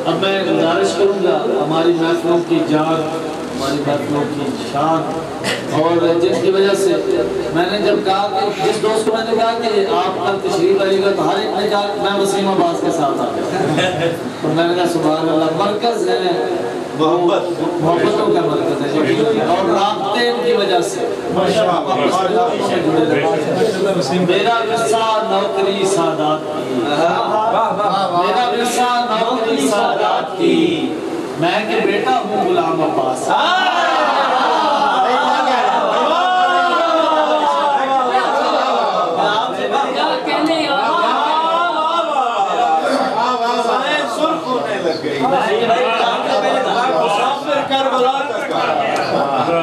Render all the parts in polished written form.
اب میں گزارش کروں گا ہماری محفلوں کی جان، ہماری محفلوں کی شان، اور جن کی وجہ سے میں نے جب کہا کہ جس دوست کو میں نے کہا کہ آپ کل تشریف آئیے گا تو ہر ایک نے کہا میں وسیم عباس کے ساتھ آ گیا، اور میں نے کہا سبحان اللہ، مرکز ہے محبتوں کا مرکز ہے، اور رابطے ان کی وجہ سے میرا قصہ نوکری سادات کی، میرا قصہ نوکری سادات کی، میں کہ بیٹا ہوں غلام عباس۔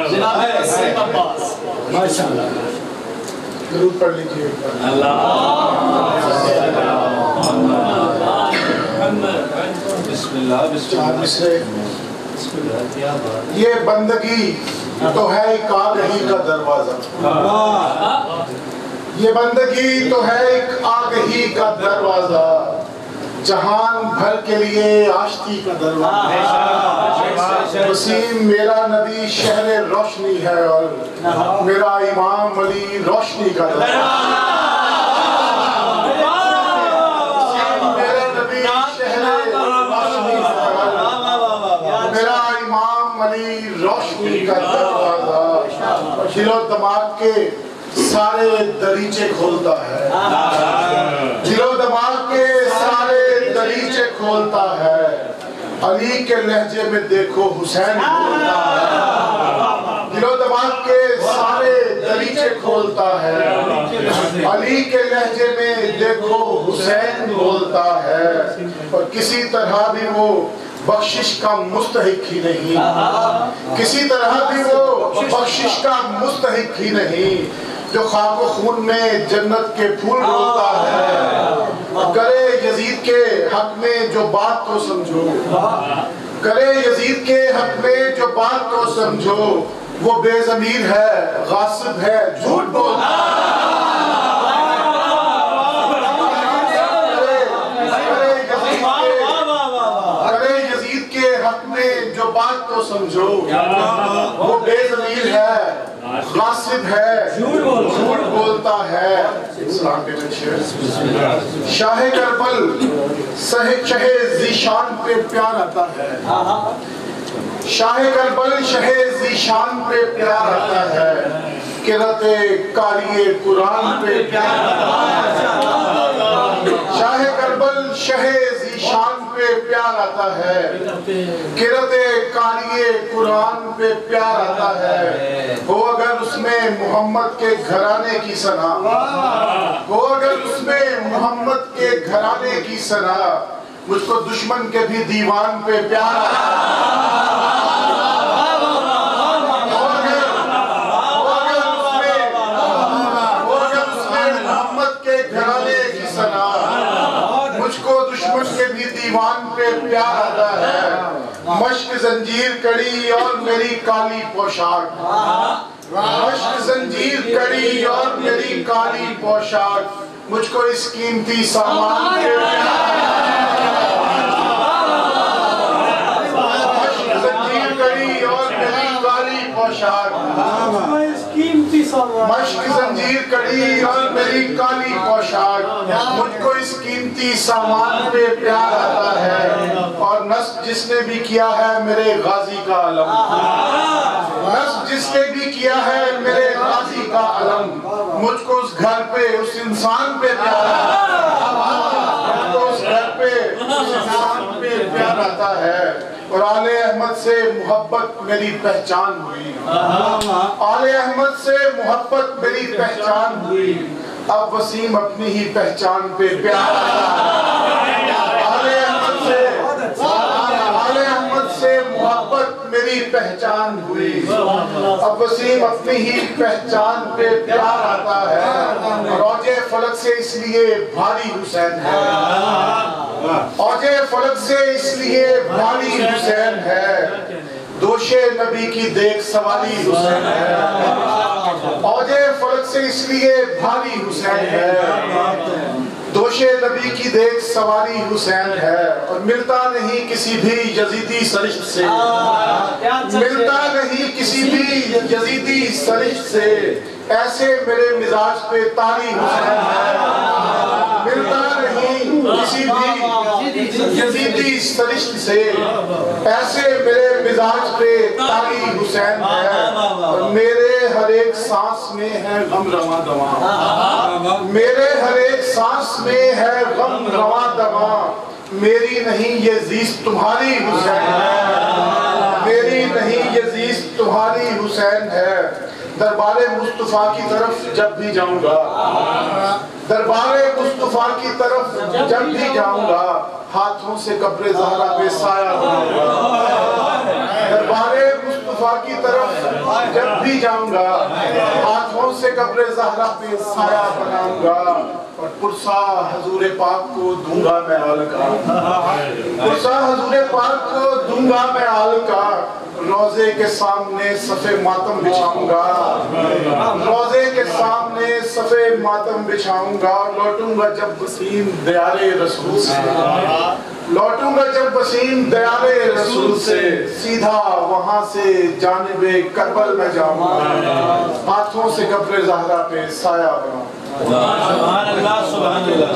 جناب مسلم عباس ماشاءاللہ درود پڑھ لیجئے۔ بسم اللہ یہ بندگی تو ہے ایک آگہی کا دروازہ، یہ بندگی تو ہے ایک آگہی کا دروازہ، جہان بھر کے لیے آشتی کا دروازہ۔ وسیم میرا نبی شہر روشنی ہے اور میرا امام علی روشنی کا دروازہ۔ میرا نبی شہر روشنی ہے اور میرا امام علی روشنی کا دروازہ، دل و دماغ کے سارے دریچے کھولتا ہے، دل و دماغ کے سارے دریچے کھولتا ہے، علی کے لہجے میں دیکھو حسین بولتا ہے، دل و دماغ کے سارے دریچے کھولتا ہے، علی کے لہجے میں دیکھو حسین بولتا ہے، اور کسی طرح بھی وہ بخشش کا مستحق ہی نہیں، کسی طرح بھی وہ بخشش کا مستحق ہی نہیں، جو خاک و خون میں جنت کے پھول روتا ہے، کرے یزید کے حق میں جو بات تو سمجھو، کرے یزید کے حق میں جو بات تو سمجھو، وہ بے ضمیر ہے، غاصب ہے، جھوٹ بولتا ہے۔ جو بات تو سمجھو وہ بے ضمیر ہے، غاصب ہے، جھوٹ بولتا ہے۔ شاہ کربل شہ ذیشان پہ پیار آتا ہے، شاہ کربل شہ ذیشان پہ پیار آتا ہے، قرۃ قاری قرآن پہ پیار آتا ہے، شاہ کربل شہ ذیشان پہ پیار آتا ہے، قرۃ قاری قرآن پہ پیار آتا ہے، ہو اگر اس میں محمد کے گھرانے کی ثنا، ہو اگر اس میں محمد کے گھرانے کی ثنا، مجھ کو دشمن کے بھی دیوان پہ پیار آتا ہے، ہو اگر اس میں محمد کے گھرانے کی ثنا، مجھ کو دشمن کے بھی دیوان پہ پیار آتا ہے۔ مشک زنجیر کڑی اور میری کالی پوشاک، مشک زنجیر کڑی اور میری کالی پوشاک، مجھ کو اس قیمتی سامان پہ پیار مشک زنجیر کڑی اور میری کالی پوشاک، مشک زنجیر کڑی اور میری کالی پوشاک، مجھ کو اس قیمتی سامان پہ پیار آتا ہے، اور نصب جس نے بھی کیا ہے میرے غازی کا علم، نصب جس نے بھی کیا ہے میرے غازی کا علم، مجھ کو اس گھر پہ اس انسان پہ پیار آتا ہے، مجھ کو اس گھر پہ اس انسان پہ پیار آتا ہے، اور آل احمد سے محبت میری پہچان ہوئی، آل احمد سے محبت میری پہچان ہوئی، اب وسیم اپنی ہی پہچان پہ پیار آتا ہے، آل احمد سے محبت میری پہچان ہوئی، اب وسیم اپنی ہی پہچان پہ پیار آتا ہے، اوج فلک سے اس لیے بھاری حسین ہے، اوج فلک سے اس لیے بھاری حسین ہے، دوش نبی کی دیکھ سواری حسین ہے، اوج فلک سے اس لیے بھاری حسین ہے، دوش نبی کی دیکھ سواری حسین ہے، اور ملتا نہیں کسی بھی یزیدی سرشت سے، ملتا نہیں کسی بھی یزیدی سرشت سے، ایسے میرے مزاج پہ تالی حسین ہے، ملتا نہیں کسی بھی یزیدی سرشت سے، ایسے میرے مزاج پہ تالی حسین ہے، اور میرے ہر ایک سانس میں ہے غم رواں دواں، میرے ہر ایک سانس میں ہے غم رواں دواں، میری نہیں یہ زیست تمہاری حسین ہے، میری نہیں یہ زیست تمہاری حسین ہے، دربار مصطفیٰ کی طرف جب بھی جاؤں گا، دربار مصطفیٰ کی طرف جب بھی جاؤں گا، ہاتھوں سے قبر زہرا پہ سایہ بناؤں گا، دربار مصطفیٰ کی طرف جب بھی جاؤں گا، ہاتھوں سے قبر زہرا پہ سایہ بناؤں گا، اور پرسا حضور پاک کو دوں گا میں آل کا، پرسا حضور پاک کو دوں گا میں آل کا، روزے کے سامنے صف ماتم بچھاؤں گا، روزے کے سامنے صف ماتم بچھاؤں گا، لوٹوں گا جب وسیم دیار رسول سے، لوٹوں گا جب وسیم دیار رسول سے، سیدھا وہاں سے جانب کربل میں جاؤں گا، ہاتھوں سے قبر زہرا پہ سایہ بناؤں گا۔ سبحان اللہ، سبحان اللہ،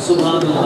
سبحان اللہ۔